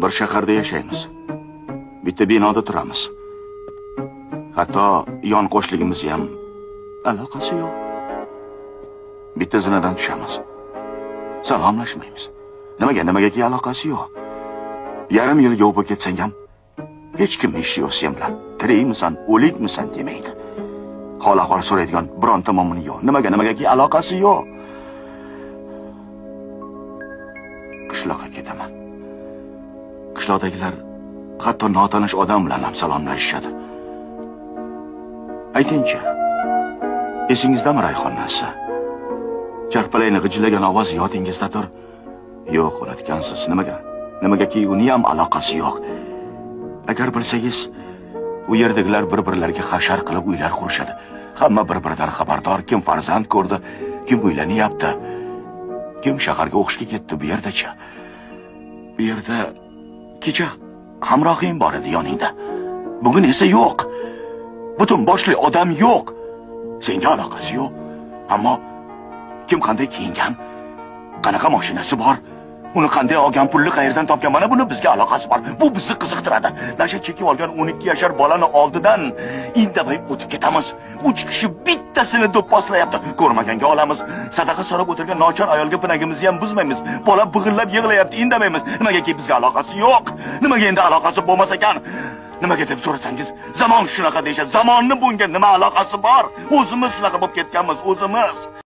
Bir shaharda yashaymiz. Bitta binoda turamiz. Hatto yon qo'shligimiz ham aloqasi yo'q. Bitta zinadan tushamiz. Salomlashmaymiz. Nimagaki aloqasi yo'q. Yarim yil yo'q bo'lib ketsang ham hech kim ish yo'q sen bilan. Tirikmisan, o'likmisan demaydi. Hol-ahvol so'raydigan bironta momini yo'q. Nimagaki aloqasi yo'q. Qishloqqa ketaman. Qishloqdagilar hatto notanish odam bilan ham salomlashishadi. Aytingchi, esingizdami Rayhonnasi? Charpalayni g'ijillagan ovoz yodingizdadir. Yo'q, unutgansiz. Nimagaki uni ham aloqasi yo'q. Agar bilsangiz, u yerdagilar bir-birlariga hashar qilib uylar qurishadi. Hamma bir-biridan xabardor, kim farzand ko'rdi, kim uylanyapti, kim shaharga o'qishga ketdi bu yerdachi. Bu yerda kecha hamrohing bor edi yoningda. Bugun esa yo'q. Butun boshli odam yo'q. Senga aloqasi yo'q. Ammo kim qanday kiyingan, qanaqa mashinasi bor, uni qanday olgan, pulni qayerdan topgan, mana buni bizga aloqasi bor. Bu bizni qiziqtiradi. Nasha chekib olgan 12 yashar bolani oldidan indamay o'tib ketamiz. 3 kishi bittasini do'pposlayapti. Ko'rmaganga olamiz. Sadaqa so'rab o'tirgan nochor ayolga pinagimizni ham buzmaymiz. Bola big'illab yig'layapti, indamaymiz. Nimagaki bizga aloqasi yo'q? Nimaga endi aloqasi bo'lmas ekan? Nimaga deb so'rasangiz, zamon shunaqa deyishadi. Zamonni bunga nima aloqasi bor? O'zimiz shunaqa bo'lib ketganmiz, o'zimiz.